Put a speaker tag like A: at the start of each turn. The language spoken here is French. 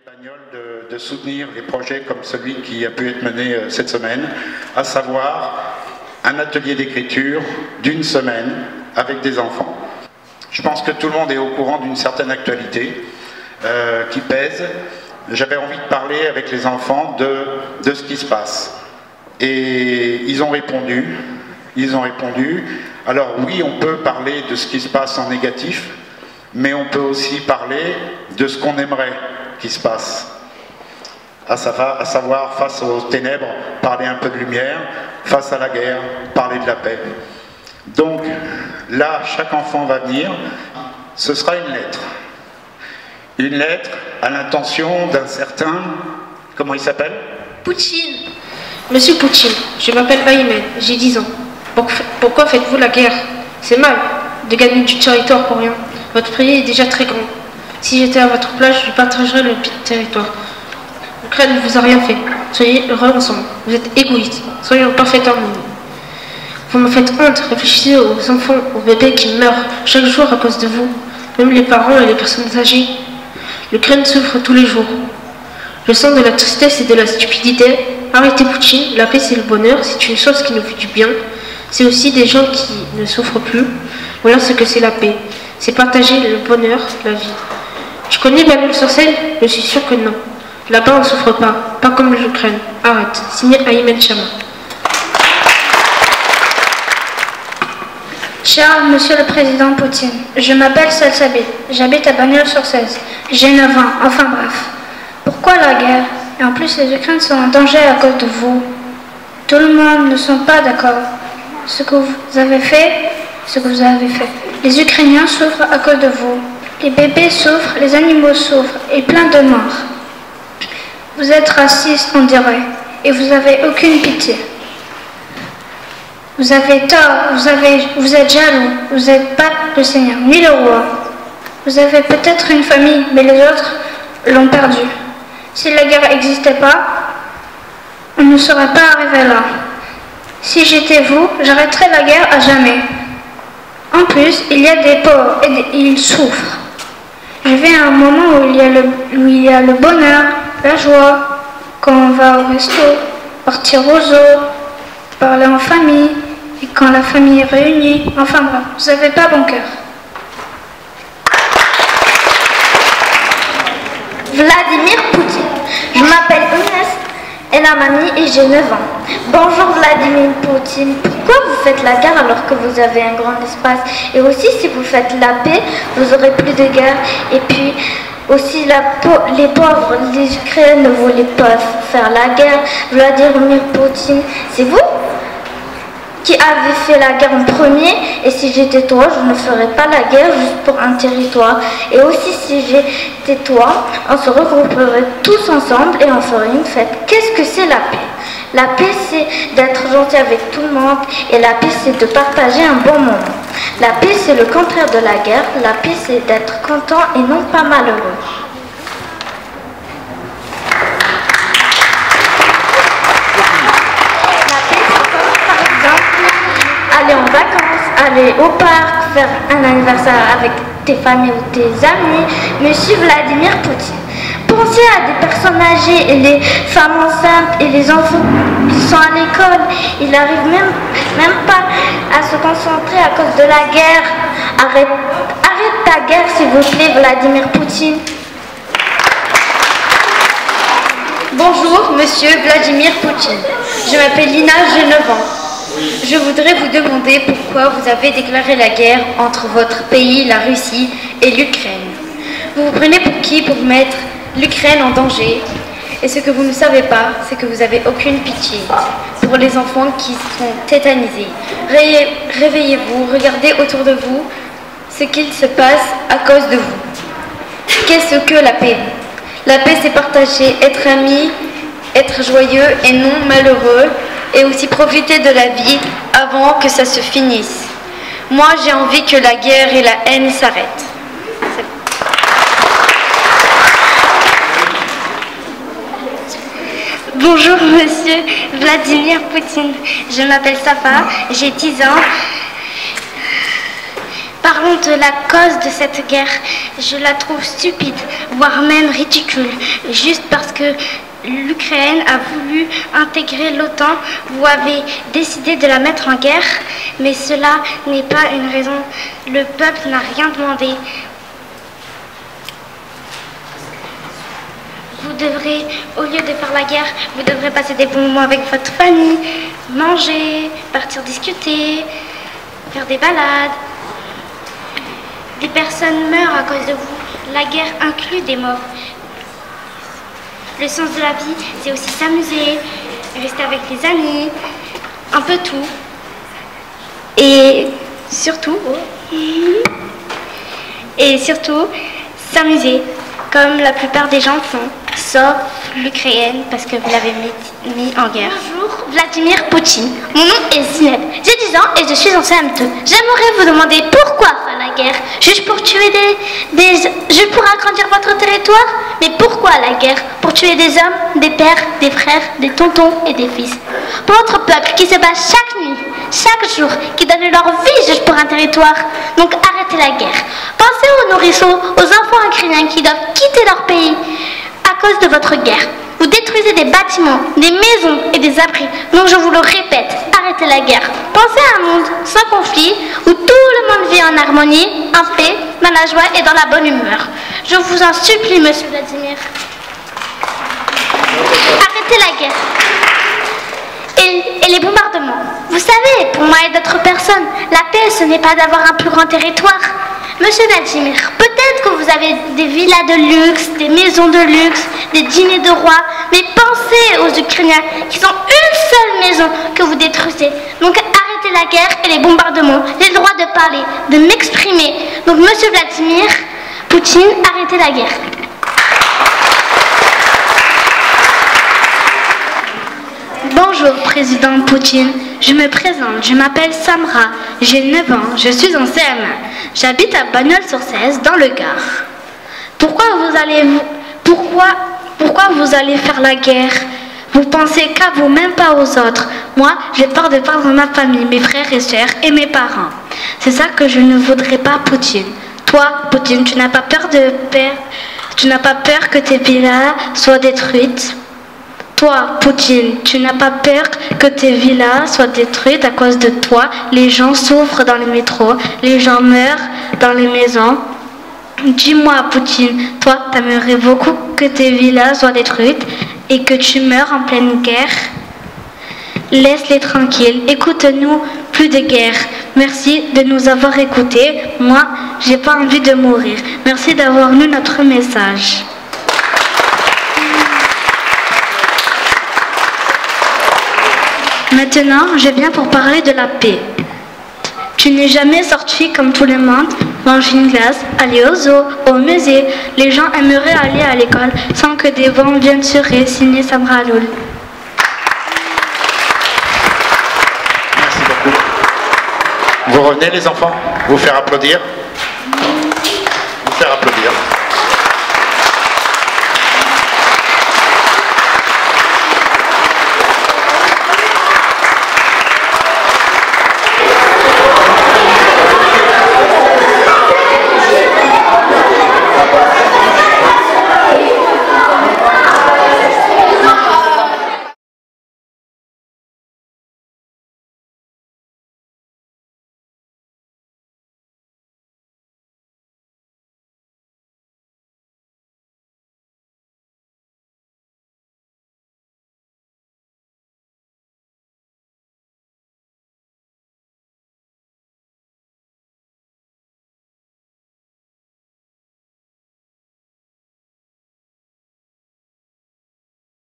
A: espagnols de soutenir les projets comme celui qui a pu être mené cette semaine, à savoir un atelier d'écriture d'une semaine avec des enfants. Je pense que tout le monde est au courant d'une certaine actualité qui pèse. J'avais envie de parler avec les enfants de ce qui se passe. Et ils ont répondu. Alors oui, on peut parler de ce qui se passe en négatif, mais on peut aussi parler de ce qu'on aimerait qu'il se passe. À savoir, face aux ténèbres, parler un peu de lumière, face à la guerre, parler de la paix. Donc là, chaque enfant va venir, ce sera une lettre. Une lettre à l'intention d'un certain... Comment il s'appelle?
B: Poutine. Monsieur Poutine, je m'appelle Aymen, j'ai 10 ans. Pourquoi faites-vous la guerre? C'est mal de gagner du territoire pour rien. Votre pays est déjà très grand. Si j'étais à votre place, je partagerais le territoire. L'Ukraine ne vous a rien fait. Soyez heureux ensemble. Vous êtes égoïste. Soyons parfaits harmonie. Vous me faites honte. Réfléchissez aux enfants, aux bébés qui meurent chaque jour à cause de vous. Même les parents et les personnes âgées. L'Ukraine souffre tous les jours. Je sens de la tristesse et de la stupidité. Arrêtez Poutine. La paix, c'est le bonheur. C'est une chose qui nous fait du bien. C'est aussi des gens qui ne souffrent plus. Voilà ce que c'est la paix. C'est partager le bonheur, la vie. Tu connais Bagnols-sur-Cèze? Je suis sûr que non. Là-bas, on ne souffre pas comme l'Ukraine. Arrête. Signé Aymen Chama.
C: Cher Monsieur le Président Poutine, je m'appelle Salsabit, j'habite à Bagnols-sur-Cèze. J'ai 9 ans, enfin bref. Pourquoi la guerre? Et en plus, les Ukrainiens sont en danger à cause de vous. Tout le monde ne sont pas d'accord. Ce que vous avez fait. Les Ukrainiens souffrent à cause de vous. Les bébés souffrent, les animaux souffrent, et plein de morts. Vous êtes raciste, on dirait, et vous n'avez aucune pitié. Vous avez tort, vous êtes jaloux, vous n'êtes pas le Seigneur, ni le roi. Vous avez peut-être une famille, mais les autres l'ont perdue. Si la guerre n'existait pas, on ne serait pas arrivé là. Si j'étais vous, j'arrêterais la guerre à jamais. En plus, il y a des pauvres et ils souffrent. Je vais à un moment où il y a le bonheur, la joie, quand on va au resto, partir au zoo, parler en famille, et quand la famille est réunie. Enfin bref, vous n'avez pas bon cœur.
D: Vladimir Poutine. Je m'appelle Inès et la mamie et j'ai 9 ans. Bonjour Vladimir Poutine. Pourquoi vous faites la guerre alors que vous avez un grand espace? Et aussi si vous faites la paix, vous aurez plus de guerre. Et puis aussi les pauvres, les Ukrainiens ne voulaient pas faire la guerre. Vladimir Poutine, c'est vous qui avez fait la guerre en premier, et si j'étais toi, je ne ferais pas la guerre juste pour un territoire. Et aussi si j'étais toi, on se regrouperait tous ensemble et on ferait une fête. Qu'est-ce que c'est la paix? La paix, c'est d'être gentil avec tout le monde, et la paix, c'est de partager un bon moment. La paix, c'est le contraire de la guerre. La paix, c'est d'être content et non pas malheureux. Aller en vacances, aller au parc, faire un anniversaire avec tes familles ou tes amis, Monsieur Vladimir Poutine. Pensez à des personnes âgées et les femmes enceintes et les enfants qui sont à l'école. Ils n'arrivent même pas à se concentrer à cause de la guerre. Arrête ta guerre s'il vous plaît, Vladimir Poutine.
B: Bonjour, Monsieur Vladimir Poutine. Je m'appelle Lina, j'ai 9 ans. Je voudrais vous demander pourquoi vous avez déclaré la guerre entre votre pays, la Russie, et l'Ukraine. Vous vous prenez pour qui pour mettre l'Ukraine en danger? Et ce que vous ne savez pas, c'est que vous n'avez aucune pitié pour les enfants qui sont tétanisés. Réveillez-vous, regardez autour de vous ce qu'il se passe à cause de vous. Qu'est-ce que la paix? La paix, c'est partager, être amis, être joyeux et non malheureux, et aussi profiter de la vie avant que ça se finisse. Moi, j'ai envie que la guerre et la haine s'arrêtent.
E: Bonjour Monsieur Vladimir Poutine, je m'appelle Safa, j'ai 10 ans. Parlons de la cause de cette guerre. Je la trouve stupide, voire même ridicule, juste parce que l'Ukraine a voulu intégrer l'OTAN. Vous avez décidé de la mettre en guerre, mais cela n'est pas une raison. Le peuple n'a rien demandé. Vous devrez, au lieu de faire la guerre, vous devrez passer des bons moments avec votre famille, manger, partir discuter, faire des balades. Des personnes meurent à cause de vous. La guerre inclut des morts. Le sens de la vie, c'est aussi s'amuser, rester avec les amis, un peu tout. Et surtout, s'amuser, comme la plupart des gens font, sauf l'Ukraine, parce que vous l'avez mis en guerre.
D: Bonjour, Vladimir Poutine. Mon nom est Zineb. J'ai 10 ans et je suis en CM2. J'aimerais vous demander pourquoi faire la guerre? Juste pour tuer juste pour agrandir votre territoire? Mais pourquoi la guerre? Pour tuer des hommes, des pères, des frères, des tontons et des fils. Pour votre peuple qui se bat chaque nuit, chaque jour, qui donne leur vie juste pour un territoire. Donc arrêtez la guerre. Pensez aux nourrissons, aux enfants ukrainiens qui doivent quitter leur pays à cause de votre guerre. Vous détruisez des bâtiments, des maisons et des abris. Donc je vous le répète, arrêtez la guerre. Pensez à un monde sans conflit, où tout le monde vit en harmonie, en paix, dans la joie et dans la bonne humeur. Je vous en supplie, monsieur Vladimir. Arrêtez la guerre. Et les bombardements. Vous savez, pour moi et d'autres personnes, la paix, ce n'est pas d'avoir un plus grand territoire. Monsieur Vladimir, peut-être que vous avez des villas de luxe, des maisons de luxe, des dîners de rois, mais pensez aux Ukrainiens qui ont une seule maison que vous détruisez. Donc arrêtez la guerre et les bombardements. J'ai le droit de parler, de m'exprimer. Donc monsieur Vladimir Poutine, arrêtez la guerre.
F: Bonjour, Président Poutine. Je me présente, je m'appelle Samra, j'ai 9 ans, je suis en CM1. J'habite à Bagnols-sur-Cèze, dans le Gard. Pourquoi vous allez faire la guerre? Vous pensez qu'à vous, même pas aux autres. Moi, j'ai peur de perdre ma famille, mes frères et sœurs et mes parents. C'est ça que je ne voudrais pas, Poutine. Toi, Poutine, tu n'as pas peur que tes villas soient détruites? Toi, Poutine, tu n'as pas peur que tes villas soient détruites à cause de toi? Les gens souffrent dans les métros, les gens meurent dans les maisons. Dis-moi, Poutine, toi, t'aimerais beaucoup que tes villas soient détruites et que tu meurs en pleine guerre? Laisse-les tranquilles, écoute-nous, plus de guerre. Merci de nous avoir écoutés. Moi, j'ai pas envie de mourir. Merci d'avoir lu notre message. Maintenant, je viens pour parler de la paix. Tu n'es jamais sorti comme tout le monde, manger une glace, aller au zoo, au musée. Les gens aimeraient aller à l'école sans que des vents viennent se signer Samra Loul.
A: Merci beaucoup. Vous revenez les enfants? Vous faire applaudir? Vous faire applaudir.